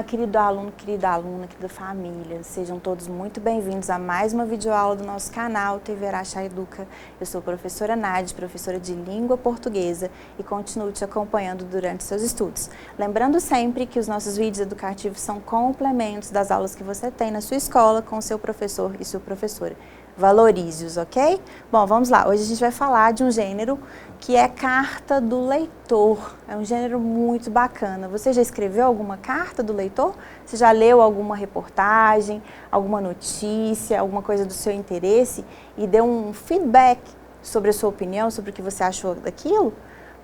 querido aluno, querida aluna, querida família, sejam todos muito bem-vindos a mais uma videoaula do nosso canal TV Araxá Educa. Eu sou a professora Nádia, professora de língua portuguesa e continuo te acompanhando durante seus estudos. Lembrando sempre que os nossos vídeos educativos são complementos das aulas que você tem na sua escola com o seu professor e sua professora. Valorize-os, ok? Bom, vamos lá. Hoje a gente vai falar de um gênero que é carta do leitor. É um gênero muito bacana. Você já escreveu alguma carta do leitor? Você já leu alguma reportagem, alguma notícia, alguma coisa do seu interesse e deu um feedback sobre a sua opinião, sobre o que você achou daquilo?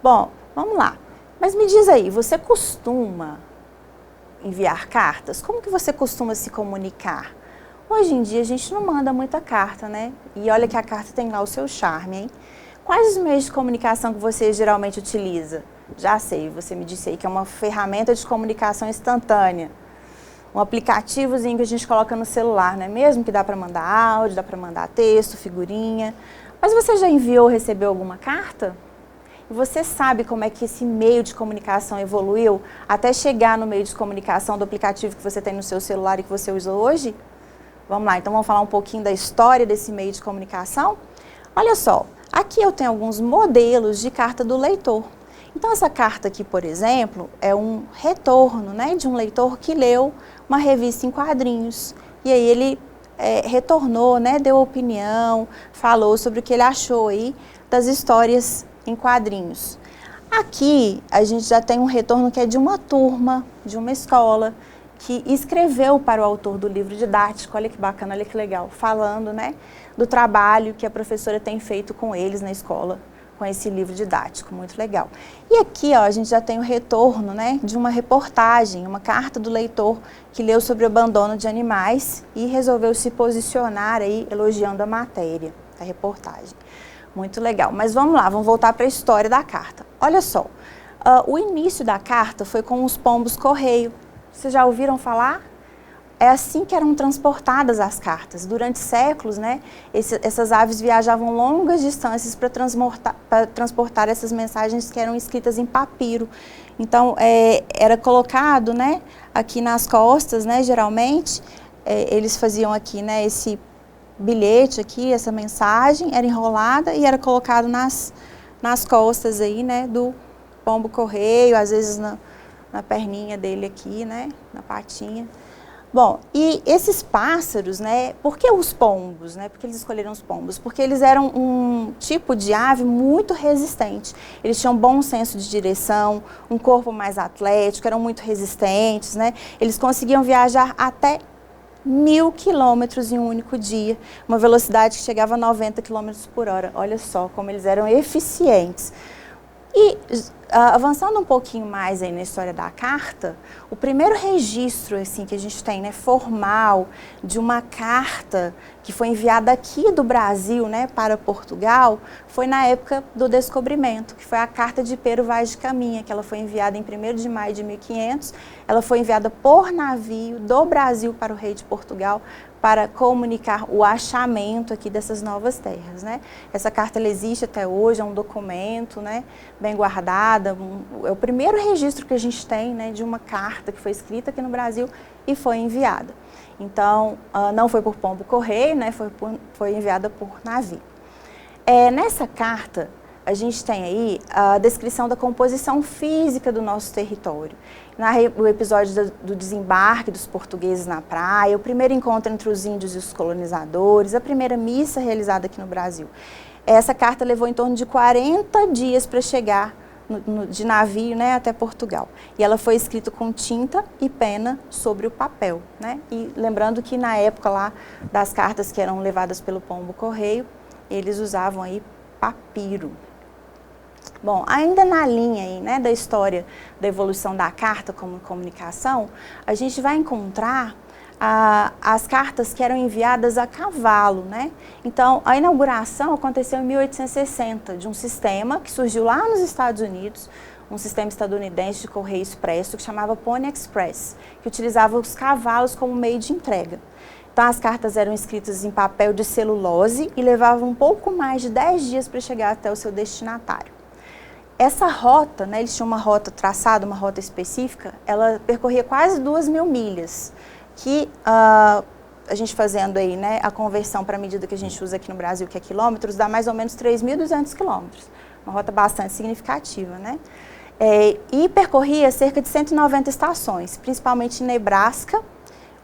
Bom, vamos lá. Mas me diz aí, você costuma enviar cartas? Como que você costuma se comunicar? Hoje em dia a gente não manda muita carta, né? E olha que a carta tem lá o seu charme, hein? Quais os meios de comunicação que você geralmente utiliza? Já sei, você me disse aí que é uma ferramenta de comunicação instantânea. Um aplicativozinho que a gente coloca no celular, não é mesmo? Que dá para mandar áudio, dá para mandar texto, figurinha. Mas você já enviou ou recebeu alguma carta? E você sabe como é que esse meio de comunicação evoluiu até chegar no meio de comunicação do aplicativo que você tem no seu celular e que você usa hoje? Vamos lá, então vamos falar um pouquinho da história desse meio de comunicação? Olha só, aqui eu tenho alguns modelos de carta do leitor. Então essa carta aqui, por exemplo, é um retorno, né, de um leitor que leu uma revista em quadrinhos. E aí ele retornou, né, deu opinião, falou sobre o que ele achou aí das histórias em quadrinhos. Aqui a gente já tem um retorno que é de uma turma, de uma escola, que escreveu para o autor do livro didático, olha que bacana, olha que legal, falando, né, do trabalho que a professora tem feito com eles na escola, com esse livro didático, muito legal. E aqui, ó, a gente já tem o retorno, né, de uma reportagem, uma carta do leitor que leu sobre o abandono de animais e resolveu se posicionar aí, elogiando a matéria da reportagem. Muito legal, mas vamos lá, vamos voltar para a história da carta. Olha só, o início da carta foi com os pombos correio. Vocês já ouviram falar? É assim que eram transportadas as cartas. Durante séculos, né, essas aves viajavam longas distâncias para transportar essas mensagens que eram escritas em papiro. Então, era colocado, né, aqui nas costas, né, geralmente, eles faziam aqui, né, esse bilhete aqui, essa mensagem, era enrolada e era colocado nas costas aí, né, do pombo correio, às vezes na perninha dele aqui, né, na patinha. Bom, e esses pássaros, né, por que os pombos, né, por que eles escolheram os pombos? Porque eles eram um tipo de ave muito resistente, eles tinham bom senso de direção, um corpo mais atlético, eram muito resistentes, né, eles conseguiam viajar até 1000 quilômetros em um único dia, uma velocidade que chegava a 90 quilômetros por hora, olha só como eles eram eficientes. E avançando um pouquinho mais aí na história da carta, o primeiro registro assim, que a gente tem, né, formal de uma carta que foi enviada aqui do Brasil, né, para Portugal, foi na época do descobrimento, que foi a carta de Pero Vaz de Caminha, que ela foi enviada em 1º de maio de 1500, ela foi enviada por navio do Brasil para o rei de Portugal, para comunicar o achamento aqui dessas novas terras, né? Essa carta ela existe até hoje, é um documento, né, bem guardada, é o primeiro registro que a gente tem, né, de uma carta que foi escrita aqui no Brasil e foi enviada. Então, não foi por pombo correio, né, foi enviada por navio. Nessa carta, a gente tem aí a descrição da composição física do nosso território. No episódio do desembarque dos portugueses na praia, o primeiro encontro entre os índios e os colonizadores, a primeira missa realizada aqui no Brasil. Essa carta levou em torno de 40 dias para chegar de navio, né, até Portugal. E ela foi escrita com tinta e pena sobre o papel, né? E lembrando que na época lá das cartas que eram levadas pelo pombo correio, eles usavam aí papiro. Bom, ainda na linha aí, né, da história da evolução da carta como comunicação, a gente vai encontrar as cartas que eram enviadas a cavalo, né? Então, a inauguração aconteceu em 1860, de um sistema que surgiu lá nos Estados Unidos, um sistema estadunidense de correio expresso que chamava Pony Express, que utilizava os cavalos como meio de entrega. Então, as cartas eram escritas em papel de celulose e levavam um pouco mais de 10 dias para chegar até o seu destinatário. essa rota, né, eles tinham uma rota traçada, uma rota específica, ela percorria quase 2.000 milhas, que a gente fazendo aí, né, a conversão para a medida que a gente usa aqui no Brasil, que é quilômetros, dá mais ou menos 3.200 quilômetros, uma rota bastante significativa, né? E percorria cerca de 190 estações, principalmente em Nebraska,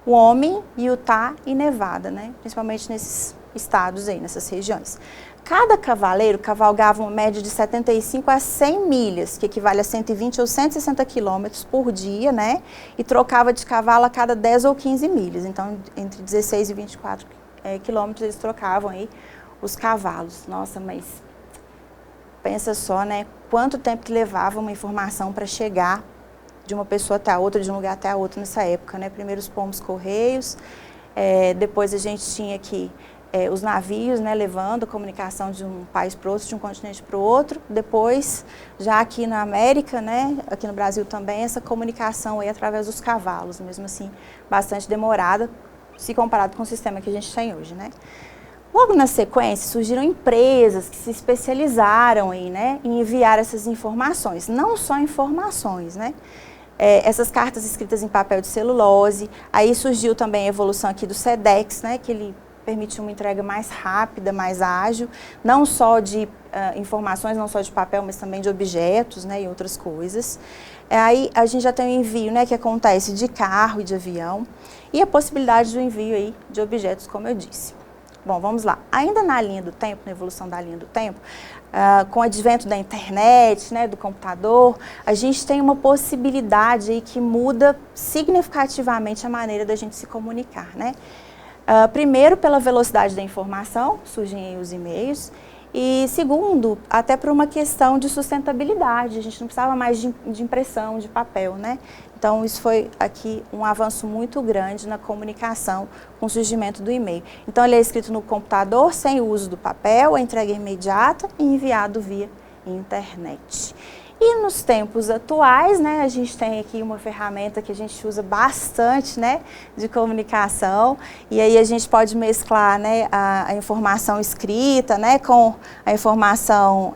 Wyoming, Utah e Nevada, né, principalmente nesses estados aí, nessas regiões. Cada cavaleiro cavalgava uma média de 75 a 100 milhas, que equivale a 120 ou 160 quilômetros por dia, né? E trocava de cavalo a cada 10 ou 15 milhas. Então, entre 16 e 24 quilômetros, eles trocavam aí os cavalos. Nossa, mas pensa só, né? Quanto tempo que levava uma informação para chegar de uma pessoa até a outra, de um lugar até a outro nessa época, né? Primeiro os pomos correios, depois a gente tinha aqui os navios, né, levando a comunicação de um país para o outro, de um continente para o outro. Depois, já aqui na América, né, aqui no Brasil também, essa comunicação aí através dos cavalos, mesmo assim, bastante demorada, se comparado com o sistema que a gente tem hoje, né. Logo na sequência, surgiram empresas que se especializaram aí, né, em enviar essas informações, não só informações, né. Essas cartas escritas em papel de celulose, aí surgiu também a evolução aqui do SEDEX, né, que ele permitiu uma entrega mais rápida, mais ágil, não só de informações, não só de papel, mas também de objetos, né, e outras coisas. Aí a gente já tem o envio, né, que acontece de carro e de avião, e a possibilidade do envio aí de objetos, como eu disse. Bom, vamos lá. Ainda na linha do tempo, na evolução da linha do tempo, com o advento da internet, né, do computador, a gente tem uma possibilidade aí que muda significativamente a maneira da gente se comunicar, né? Primeiro, pela velocidade da informação, surgem aí os e-mails, e segundo, até por uma questão de sustentabilidade, a gente não precisava mais de impressão, de papel, né? Então, isso foi aqui um avanço muito grande na comunicação com o surgimento do e-mail. Então, ele é escrito no computador, sem o uso do papel, a entrega é imediata e enviado via internet. E nos tempos atuais, né, a gente tem aqui uma ferramenta que a gente usa bastante, né, de comunicação, e aí a gente pode mesclar, né, a informação escrita, né, com a informação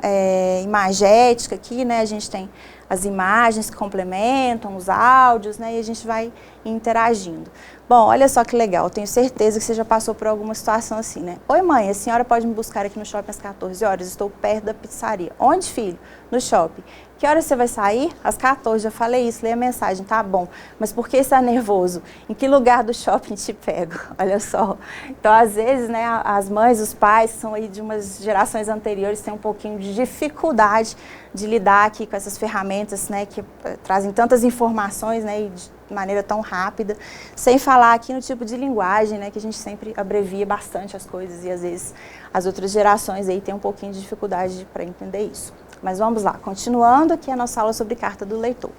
imagética aqui, né, a gente tem as imagens que complementam, os áudios, né, e a gente vai interagindo. Bom, olha só que legal, eu tenho certeza que você já passou por alguma situação assim, né? Oi mãe, a senhora pode me buscar aqui no shopping às 14 horas? Estou perto da pizzaria. Onde, filho? No shopping. Que horas você vai sair? Às 14, já falei isso, leia a mensagem, tá bom. Mas por que está nervoso? Em que lugar do shopping te pego? Olha só. Então, às vezes, né, as mães, os pais, que são aí de umas gerações anteriores, têm um pouquinho de dificuldade de lidar aqui com essas ferramentas, né, que trazem tantas informações, né, e de maneira tão rápida, sem falar aqui no tipo de linguagem, né, que a gente sempre abrevia bastante as coisas e às vezes as outras gerações aí têm um pouquinho de dificuldade para entender isso. Mas vamos lá, continuando aqui a nossa aula sobre carta do leitor.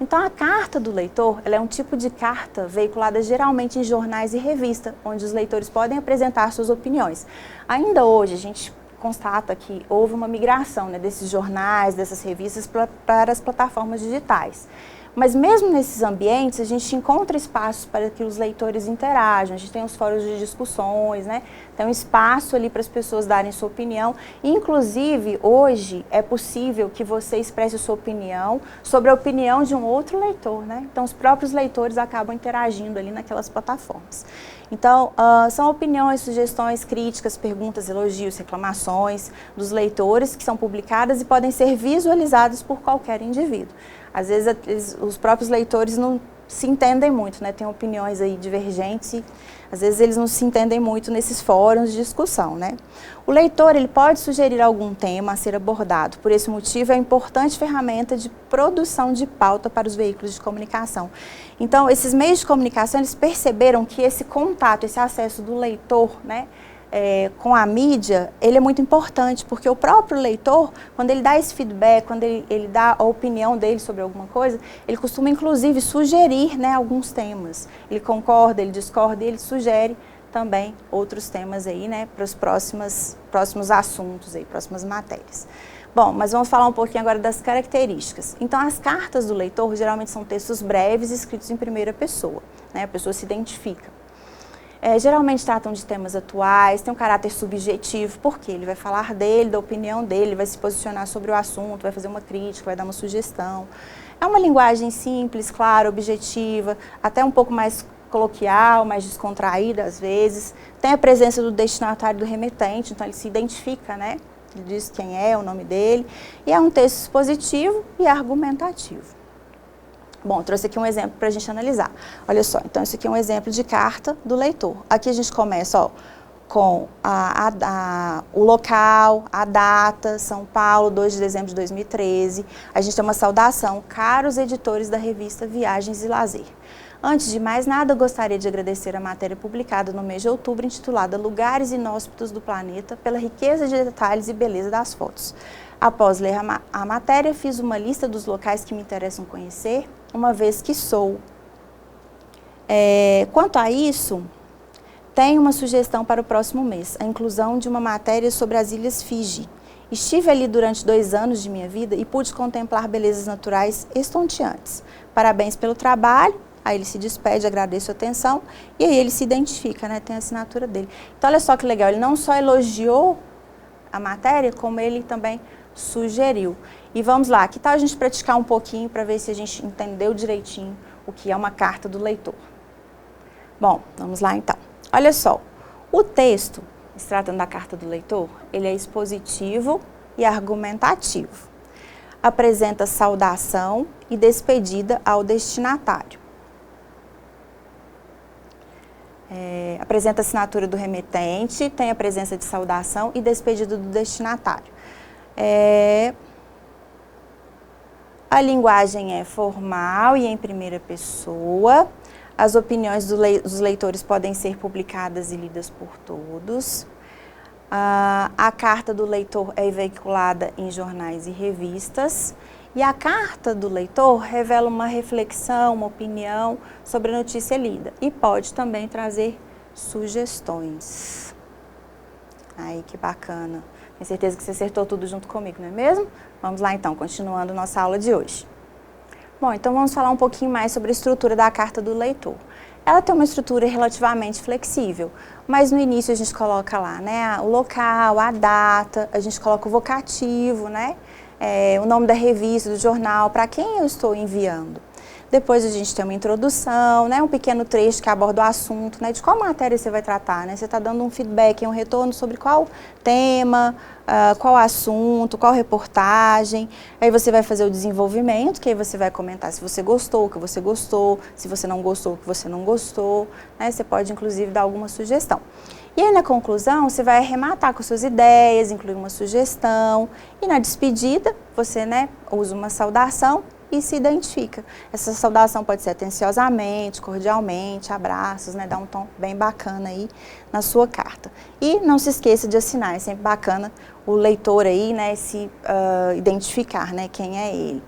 Então, a carta do leitor, ela é um tipo de carta veiculada geralmente em jornais e revistas, onde os leitores podem apresentar suas opiniões. Ainda hoje, a gente constata que houve uma migração, né, desses jornais, dessas revistas para as plataformas digitais. Mas mesmo nesses ambientes, a gente encontra espaços para que os leitores interajam, a gente tem os fóruns de discussões, né? Tem um espaço ali para as pessoas darem sua opinião. Inclusive, hoje é possível que você expresse sua opinião sobre a opinião de um outro leitor, né? Então, os próprios leitores acabam interagindo ali naquelas plataformas. Então, são opiniões, sugestões, críticas, perguntas, elogios, reclamações dos leitores que são publicadas e podem ser visualizadas por qualquer indivíduo. Às vezes, os próprios leitores não se entendem muito, né? Tem opiniões aí divergentes e, às vezes, eles não se entendem muito nesses fóruns de discussão, né? O leitor, ele pode sugerir algum tema a ser abordado. Por esse motivo, é uma importante ferramenta de produção de pauta para os veículos de comunicação. Então, esses meios de comunicação, eles perceberam que esse contato, esse acesso do leitor, né, com a mídia, ele é muito importante, porque o próprio leitor, quando ele dá esse feedback, quando ele dá a opinião dele sobre alguma coisa, ele costuma, inclusive, sugerir, né, alguns temas. Ele concorda, ele discorda e ele sugere também outros temas aí, né, para os próximos assuntos aí, próximas matérias. Bom, mas vamos falar um pouquinho agora das características. Então, as cartas do leitor geralmente são textos breves escritos em primeira pessoa, né, a pessoa se identifica. Geralmente tratam de temas atuais, tem um caráter subjetivo, porque ele vai falar dele, da opinião dele, vai se posicionar sobre o assunto, vai fazer uma crítica, vai dar uma sugestão. É uma linguagem simples, clara, objetiva, até um pouco mais coloquial, mais descontraída às vezes. Tem a presença do destinatário do remetente, então ele se identifica, né? Ele diz quem é, o nome dele. E é um texto expositivo e argumentativo. Bom, trouxe aqui um exemplo para a gente analisar. Olha só, então isso aqui é um exemplo de carta do leitor. Aqui a gente começa, ó, com o local, a data, São Paulo, 2 de dezembro de 2013. A gente tem uma saudação, caros editores da revista Viagens e Lazer. Antes de mais nada, gostaria de agradecer a matéria publicada no mês de outubro, intitulada Lugares Inóspitos do Planeta, pela riqueza de detalhes e beleza das fotos. Após ler a matéria, fiz uma lista dos locais que me interessam conhecer, uma vez que sou. Quanto a isso, tenho uma sugestão para o próximo mês, a inclusão de uma matéria sobre as Ilhas Fiji. Estive ali durante 2 anos de minha vida e pude contemplar belezas naturais estonteantes. Parabéns pelo trabalho. Aí ele se despede, agradeço a atenção, e aí ele se identifica, né? Tem a assinatura dele. Então, olha só que legal, ele não só elogiou a matéria, como ele também sugeriu. E vamos lá, que tal a gente praticar um pouquinho para ver se a gente entendeu direitinho o que é uma carta do leitor. Bom, vamos lá então. Olha só, o texto, se tratando da carta do leitor, ele é expositivo e argumentativo. Apresenta saudação e despedida ao destinatário. Apresenta a assinatura do remetente, tem a presença de saudação e despedida do destinatário. A linguagem é formal e em primeira pessoa. As opiniões dos leitores podem ser publicadas e lidas por todos. A carta do leitor é veiculada em jornais e revistas. E a carta do leitor revela uma reflexão, uma opinião sobre a notícia lida. E pode também trazer sugestões. Aí, que bacana. Tenho certeza que você acertou tudo junto comigo, não é mesmo? Vamos lá então, continuando nossa aula de hoje. Bom, então vamos falar um pouquinho mais sobre a estrutura da carta do leitor. Ela tem uma estrutura relativamente flexível, mas no início a gente coloca lá, né, o local, a data, a gente coloca o vocativo, né, o nome da revista, do jornal, para quem eu estou enviando. Depois a gente tem uma introdução, né, um pequeno trecho que aborda o assunto, né, de qual matéria você vai tratar, né, você está dando um feedback, um retorno sobre qual tema, qual assunto, qual reportagem. Aí você vai fazer o desenvolvimento, que aí você vai comentar se você gostou, o que você gostou, se você não gostou, o que você não gostou, né, você pode inclusive dar alguma sugestão. E aí, na conclusão, você vai arrematar com suas ideias, incluir uma sugestão. E na despedida, você, né, usa uma saudação e se identifica. Essa saudação pode ser atenciosamente, cordialmente, abraços, né, dá um tom bem bacana aí na sua carta. E não se esqueça de assinar, é sempre bacana o leitor aí, né, se identificar, né, quem é ele.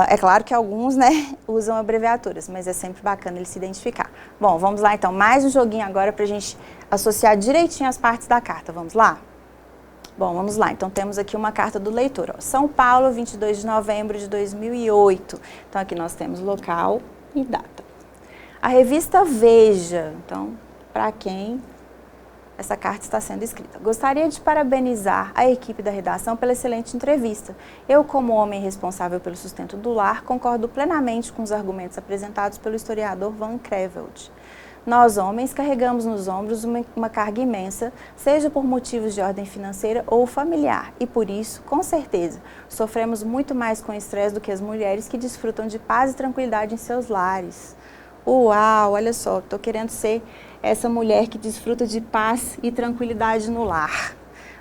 É claro que alguns, né, usam abreviaturas, mas é sempre bacana ele se identificar. Bom, vamos lá então, mais um joguinho agora para a gente associar direitinho as partes da carta. Vamos lá? Bom, vamos lá. Então, temos aqui uma carta do leitor. Ó. São Paulo, 22 de novembro de 2008. Então, aqui nós temos local e data. A revista Veja. Então, para quem essa carta está sendo escrita. Gostaria de parabenizar a equipe da redação pela excelente entrevista. Eu, como homem responsável pelo sustento do lar, concordo plenamente com os argumentos apresentados pelo historiador Van Creveld. Nós, homens, carregamos nos ombros uma carga imensa, seja por motivos de ordem financeira ou familiar, e por isso, com certeza, sofremos muito mais com estresse do que as mulheres que desfrutam de paz e tranquilidade em seus lares. Uau, olha só, estou querendo ser essa mulher que desfruta de paz e tranquilidade no lar.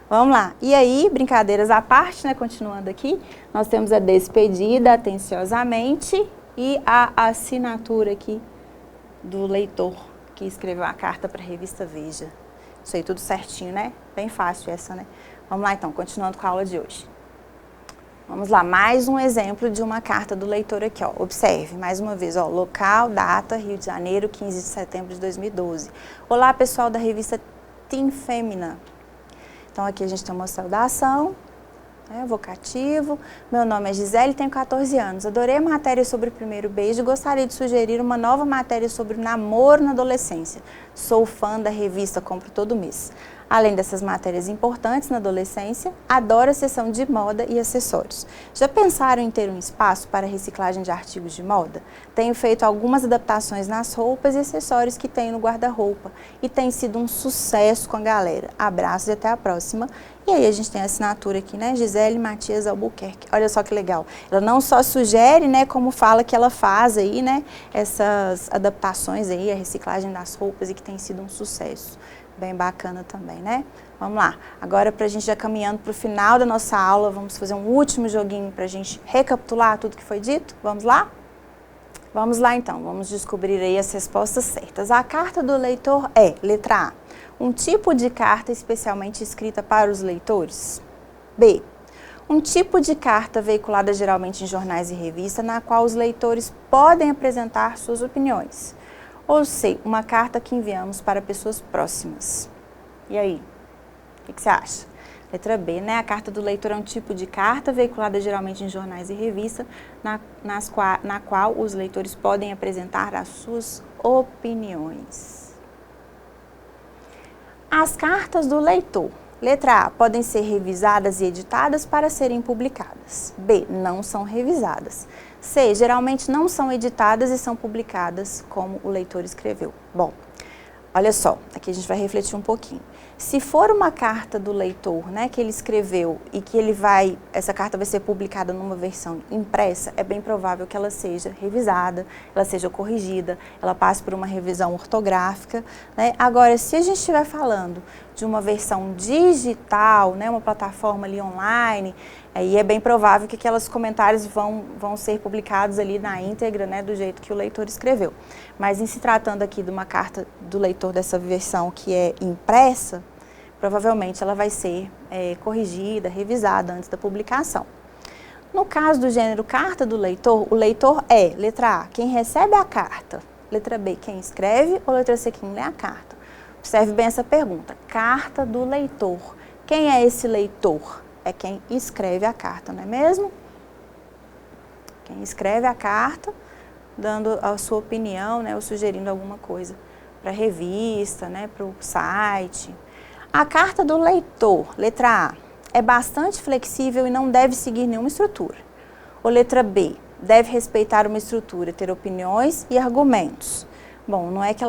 Vamos lá. E aí, brincadeiras à parte, né? Continuando aqui, nós temos a despedida atenciosamente e a assinatura aqui do leitor que escreveu a carta para a revista Veja. Isso aí tudo certinho, né? Bem fácil essa, né? Vamos lá então, continuando com a aula de hoje. Vamos lá, mais um exemplo de uma carta do leitor aqui, ó. Observe, mais uma vez, ó, local, data, Rio de Janeiro, 15 de setembro de 2012. Olá, pessoal da revista Team Femina. Então, aqui a gente tem uma saudação, Vocativo. Meu nome é Gisele, tenho 14 anos. Adorei a matéria sobre o primeiro beijo e gostaria de sugerir uma nova matéria sobre namoro na adolescência. Sou fã da revista, compro todo mês. Além dessas matérias importantes na adolescência, adoro a seção de moda e acessórios. Já pensaram em ter um espaço para reciclagem de artigos de moda? Tenho feito algumas adaptações nas roupas e acessórios que tenho no guarda-roupa e tem sido um sucesso com a galera. Abraços e até a próxima. E aí a gente tem a assinatura aqui, né? Gisele Matias Albuquerque. Olha só que legal. Ela não só sugere, né, como fala que ela faz aí, né, essas adaptações aí, a reciclagem das roupas e que tem sido um sucesso. Bem bacana também, né? Vamos lá. Agora, para a gente já caminhando para o final da nossa aula, vamos fazer um último joguinho para a gente recapitular tudo que foi dito. Vamos lá? Vamos lá, então. Vamos descobrir aí as respostas certas. A carta do leitor é, letra A, um tipo de carta especialmente escrita para os leitores. B, um tipo de carta veiculada geralmente em jornais e revistas, na qual os leitores podem apresentar suas opiniões. Ou C, uma carta que enviamos para pessoas próximas. E aí, o que você acha? Letra B, né? A carta do leitor é um tipo de carta veiculada geralmente em jornais e revistas, na qual os leitores podem apresentar as suas opiniões. As cartas do leitor. Letra A, podem ser revisadas e editadas para serem publicadas. B, não são revisadas. C, geralmente não são editadas e são publicadas como o leitor escreveu. Bom, olha só, aqui a gente vai refletir um pouquinho. Se for uma carta do leitor, né, que ele escreveu e que essa carta vai ser publicada numa versão impressa, é bem provável que ela seja revisada, ela seja corrigida, ela passe por uma revisão ortográfica, né? Agora, se a gente estiver falando de uma versão digital, né, uma plataforma ali online, aí é bem provável que aqueles comentários vão ser publicados ali na íntegra, né, do jeito que o leitor escreveu. Mas em se tratando aqui de uma carta do leitor dessa versão que é impressa, provavelmente ela vai ser corrigida, revisada antes da publicação. No caso do gênero carta do leitor, o leitor é, letra A, quem recebe a carta, letra B, quem escreve, ou letra C, quem lê a carta. Observe bem essa pergunta, carta do leitor. Quem é esse leitor? É quem escreve a carta, não é mesmo? Quem escreve a carta, dando a sua opinião, né, ou sugerindo alguma coisa para a revista, né, para o site. A carta do leitor, letra A, é bastante flexível e não deve seguir nenhuma estrutura. Ou letra B, deve respeitar uma estrutura, ter opiniões e argumentos. Bom, não é que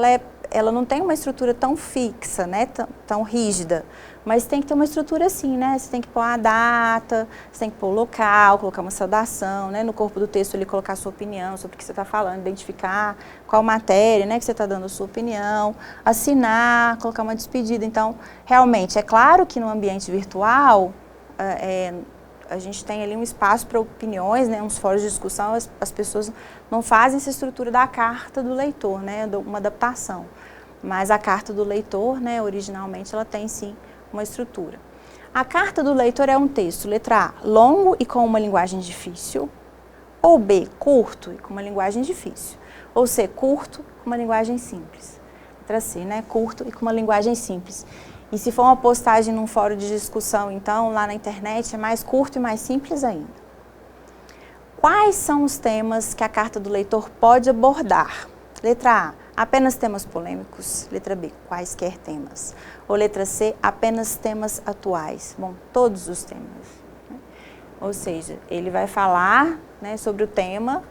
ela não tem uma estrutura tão fixa, né, tão rígida, mas tem que ter uma estrutura assim, né? Você tem que pôr a data, você tem que pôr o local, colocar uma saudação, né? No corpo do texto ali colocar a sua opinião sobre o que você está falando, identificar qual matéria, né, que você está dando a sua opinião, assinar, colocar uma despedida. Então, realmente, é claro que no ambiente virtual, a gente tem ali um espaço para opiniões, né, uns fóruns de discussão, as pessoas não fazem essa estrutura da carta do leitor, né, uma adaptação. Mas a carta do leitor, né, originalmente, ela tem sim uma estrutura. A carta do leitor é um texto, letra A, longo e com uma linguagem difícil, ou B, curto e com uma linguagem difícil, ou C, curto com uma linguagem simples. Letra C, né, curto e com uma linguagem simples. E se for uma postagem num fórum de discussão, então, lá na internet, é mais curto e mais simples ainda. Quais são os temas que a carta do leitor pode abordar? Letra A, apenas temas polêmicos. Letra B, quaisquer temas. Ou letra C, apenas temas atuais. Bom, todos os temas. Né? Ou seja, ele vai falar, né, sobre o tema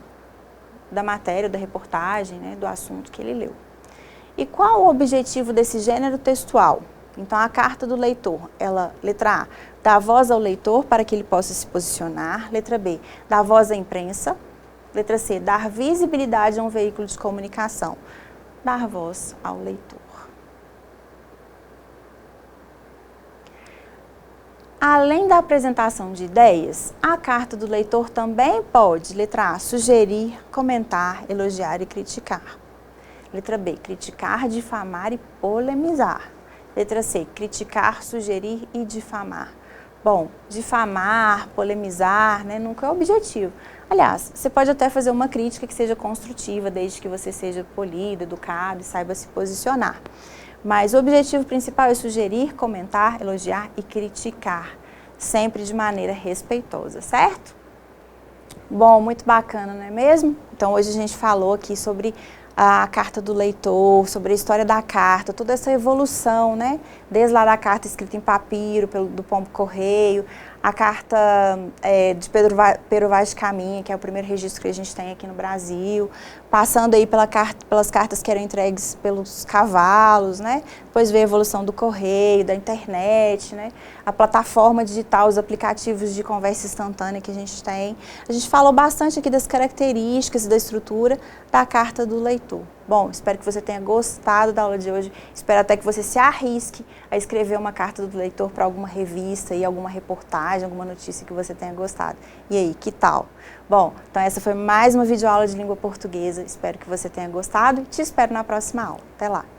da matéria, da reportagem, né, do assunto que ele leu. E qual o objetivo desse gênero textual? Então, a carta do leitor, ela, letra A, dá voz ao leitor para que ele possa se posicionar. Letra B, dá voz à imprensa. Letra C, dar visibilidade a um veículo de comunicação. Dar voz ao leitor. Além da apresentação de ideias, a carta do leitor também pode, letra A, sugerir, comentar, elogiar e criticar. Letra B, criticar, difamar e polemizar. Letra C, criticar, sugerir e difamar. Bom, difamar, polemizar, né, nunca é o objetivo. Aliás, você pode até fazer uma crítica que seja construtiva, desde que você seja polido, educado e saiba se posicionar. Mas o objetivo principal é sugerir, comentar, elogiar e criticar. sempre de maneira respeitosa, certo? Bom, muito bacana, não é mesmo? Então hoje a gente falou aqui sobre a carta do leitor, sobre a história da carta, toda essa evolução, né? Desde lá da carta escrita em papiro, do pombo correio, a carta de Pero Vaz de Caminha, que é o primeiro registro que a gente tem aqui no Brasil, passando aí pelas cartas que eram entregues pelos cavalos, né? Depois veio a evolução do correio, da internet, né? A plataforma digital, os aplicativos de conversa instantânea que a gente tem. A gente falou bastante aqui das características e da estrutura da carta do leitor. Bom, espero que você tenha gostado da aula de hoje, espero até que você se arrisque a escrever uma carta do leitor para alguma revista, e alguma reportagem, alguma notícia que você tenha gostado. E aí, que tal? Bom, então essa foi mais uma videoaula de língua portuguesa, espero que você tenha gostado e te espero na próxima aula. Até lá!